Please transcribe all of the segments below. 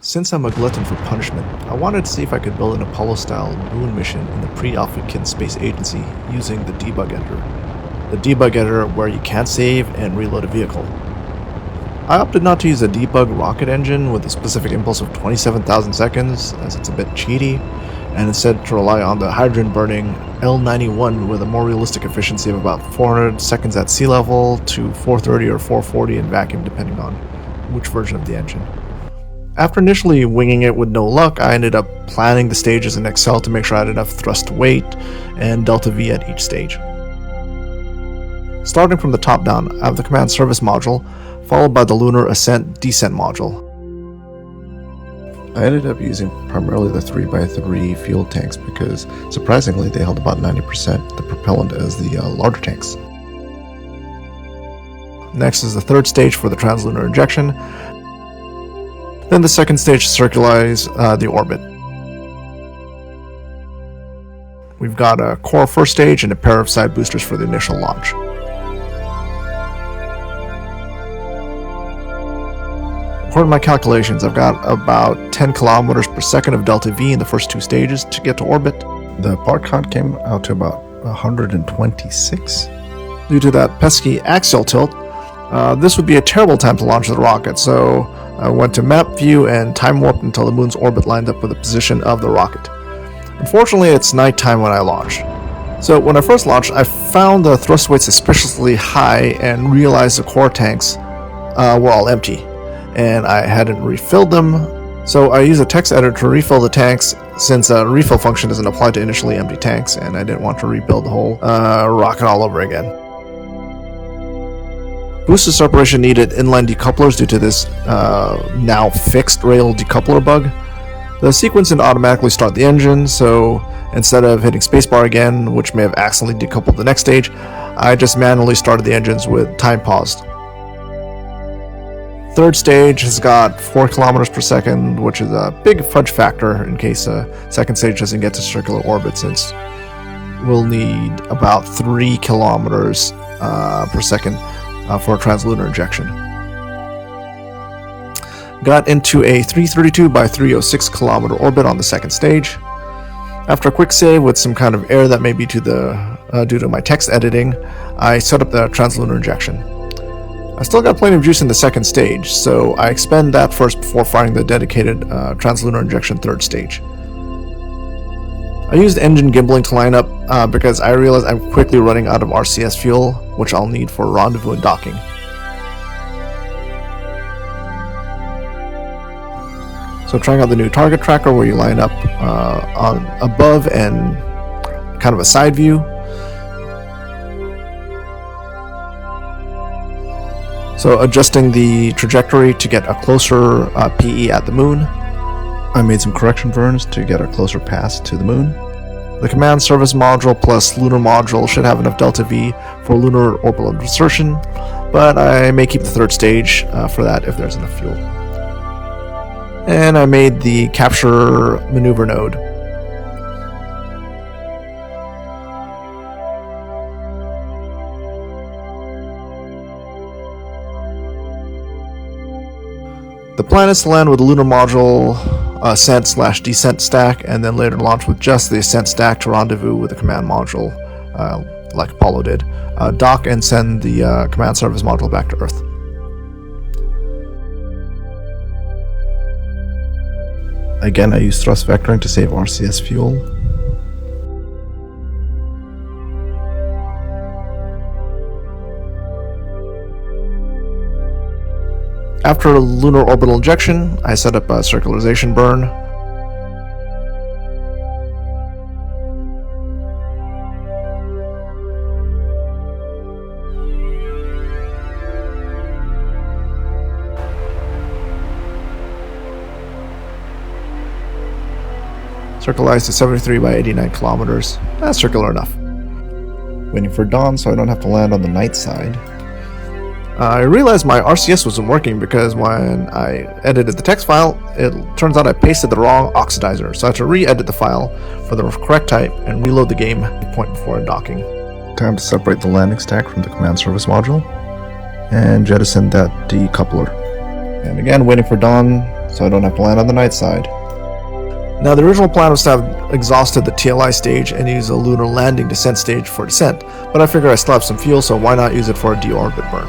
Since I'm a glutton for punishment, I wanted to see if I could build an Apollo-style moon mission in the pre-alpha Kitten Space Agency using the debug editor. The debug editor where you can't save and reload a vehicle. I opted not to use a debug rocket engine with a specific impulse of 27,000 seconds, as it's a bit cheaty, and instead to rely on the hydrogen-burning L91 with a more realistic efficiency of about 400 seconds at sea level to 430 or 440 in vacuum depending on which version of the engine. After initially winging it with no luck, I ended up planning the stages in Excel to make sure I had enough thrust to weight and delta V at each stage. Starting from the top down, I have the command service module, followed by the lunar ascent descent module. I ended up using primarily the 3x3 fuel tanks because surprisingly they held about 90% the propellant as the larger tanks. Next is the third stage for the trans-lunar injection. Then the second stage to circularize the orbit. We've got a core first stage and a pair of side boosters for the initial launch. According to my calculations, I've got about 10 kilometers per second of delta V in the first two stages to get to orbit. The part count came out to about 126. Due to that pesky axial tilt, this would be a terrible time to launch the rocket, so I went to map view and time warped until the moon's orbit lined up with the position of the rocket. Unfortunately, it's nighttime when I launched. So when I first launched, I found the thrust weight suspiciously high and realized the core tanks were all empty, and I hadn't refilled them. So I used a text editor to refill the tanks since a refill function doesn't apply to initially empty tanks, and I didn't want to rebuild the whole rocket all over again. Booster separation needed inline decouplers due to this now fixed rail decoupler bug. The sequence didn't automatically start the engine, so instead of hitting spacebar again, which may have accidentally decoupled the next stage, I just manually started the engines with time paused. Third stage has got 4 kilometers per second, which is a big fudge factor in case second stage doesn't get to circular orbit, since we'll need about 3 kilometers per second for a trans-lunar injection. Got into a 332 by 306 kilometer orbit on the second stage. After a quick save with some kind of error that may be due to my text editing, I set up the trans-lunar injection. I still got plenty of juice in the second stage, so I expend that first before firing the dedicated trans-lunar injection third stage. I used engine gimbaling to line up because I realized I'm quickly running out of RCS fuel, which I'll need for rendezvous and docking. So trying out the new target tracker where you line up on above and kind of a side view. So adjusting the trajectory to get a closer PE at the moon. I made some correction burns to get a closer pass to the moon. The command service module plus lunar module should have enough delta V for lunar orbital insertion, but I may keep the third stage for that if there's enough fuel. And I made the capture maneuver node. The plan is to land with the lunar module ascent/descent stack, and then later launch with just the ascent stack to rendezvous with the command module, like Apawlo did, dock and send the command service module back to Earth. Again, I use thrust vectoring to save RCS fuel. After a lunar orbital injection, I set up a circularization burn. Circularized to 73 by 89 kilometers. That's circular enough. Waiting for dawn so I don't have to land on the night side. I realized my RCS wasn't working because when I edited the text file, it turns out I pasted the wrong oxidizer, so I had to re-edit the file for the correct type and reload the game point before docking. Time to separate the landing stack from the command service module and jettison that decoupler. And again, waiting for dawn so I don't have to land on the night side. Now, the original plan was to have exhausted the TLI stage and use a lunar landing descent stage for descent, but I figure I still have some fuel, so why not use it for a deorbit burn?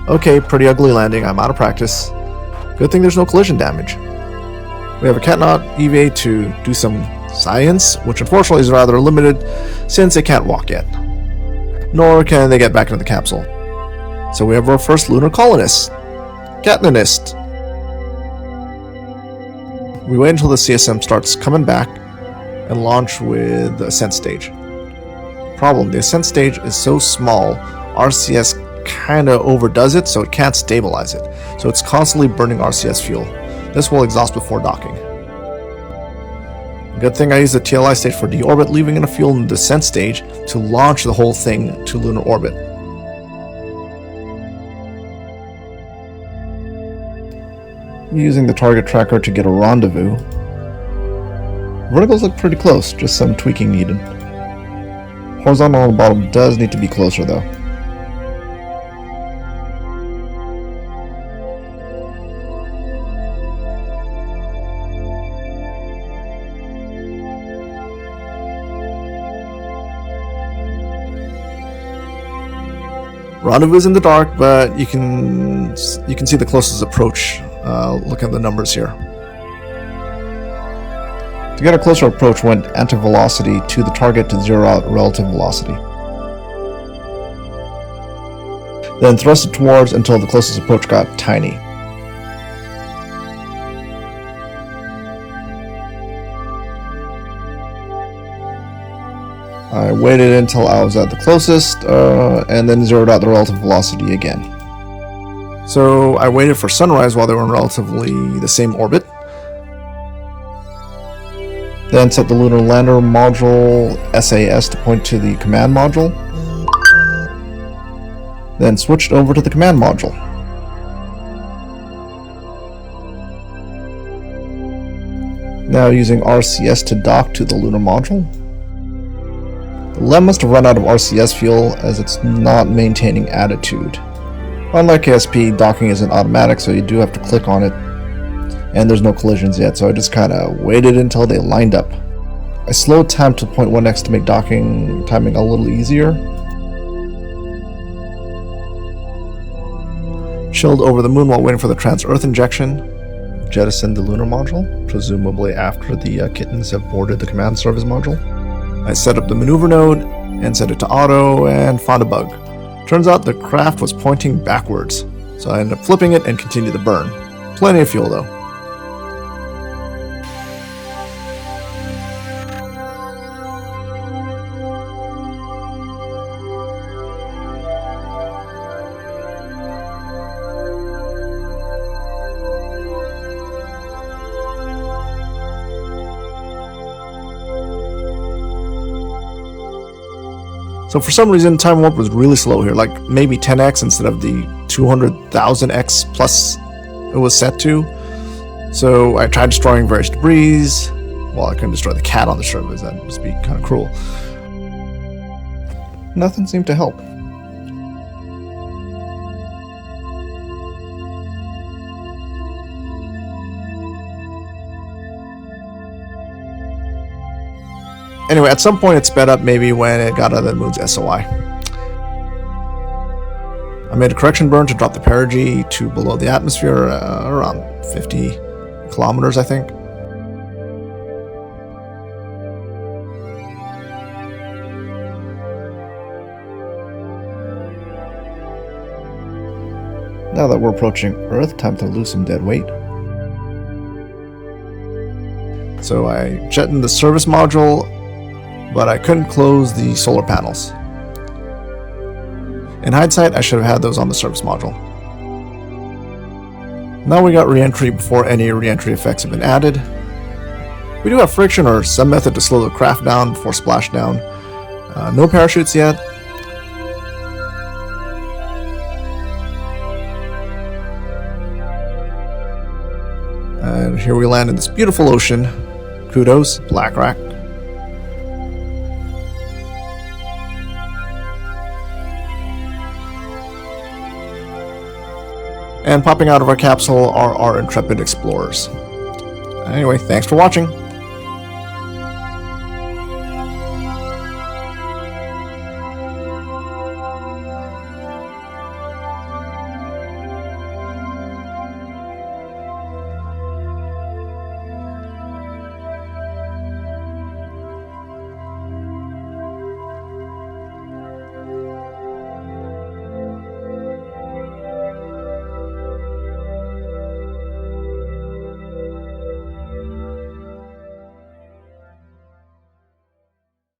Okay, pretty ugly landing. I'm out of practice. Good thing there's no collision damage. We have a Caturn V to do some science, which unfortunately is rather limited since they can't walk yet. Nor can they get back into the capsule. So we have our first lunar colonist, Catunist. We wait until the CSM starts coming back and launch with the Ascent stage. Problem, the Ascent stage is so small, RCS kind of overdoes it, so it can't stabilize it. So it's constantly burning RCS fuel. This will exhaust before docking. Good thing I used the TLI stage for deorbit, leaving enough fuel in the descent stage to launch the whole thing to lunar orbit. Using the target tracker to get a rendezvous. Verticals look pretty close, just some tweaking needed. Horizontal on the bottom does need to be closer though. Rendezvous is in the dark, but you can see the closest approach. Look at the numbers here. To get a closer approach, went anti-velocity to the target to zero out relative velocity. Then thrust it towards until the closest approach got tiny. I waited until I was at the closest, and then zeroed out the relative velocity again. So I waited for sunrise while they were in relatively the same orbit. Then set the lunar lander module SAS to point to the command module. Then switched over to the command module. Now using RCS to dock to the lunar module. The LEM must have run out of RCS fuel as it's not maintaining attitude. Unlike KSP, docking isn't automatic, so you do have to click on it, and there's no collisions yet, so I just kinda waited until they lined up. I slowed time to 0.1x to make docking timing a little easier. Chilled over the moon while waiting for the trans-Earth injection. Jettisoned the lunar module, presumably after the kittens have boarded the command service module. I set up the maneuver node and set it to auto and found a bug. Turns out the craft was pointing backwards, so I ended up flipping it and continued the burn. Plenty of fuel though. So for some reason, time warp was really slow here, like maybe 10x instead of the 200,000x plus it was set to. So I tried destroying various debris. Well, I couldn't destroy the cat on the service, that'd just be kind of cruel. Nothing seemed to help. Anyway, at some point it sped up, maybe when it got out of the moon's SOI. I made a correction burn to drop the perigee to below the atmosphere, around 50 kilometers, I think. Now that we're approaching Earth, time to lose some dead weight. So I jetted the service module, but I couldn't close the solar panels. In hindsight, I should have had those on the service module. Now we got re-entry before any re-entry effects have been added. We do have friction or some method to slow the craft down before splashdown. No parachutes yet. And here we land in this beautiful ocean. Kudos, Black Rack. And popping out of our capsule are our intrepid explorers. Anyway, thanks for watching.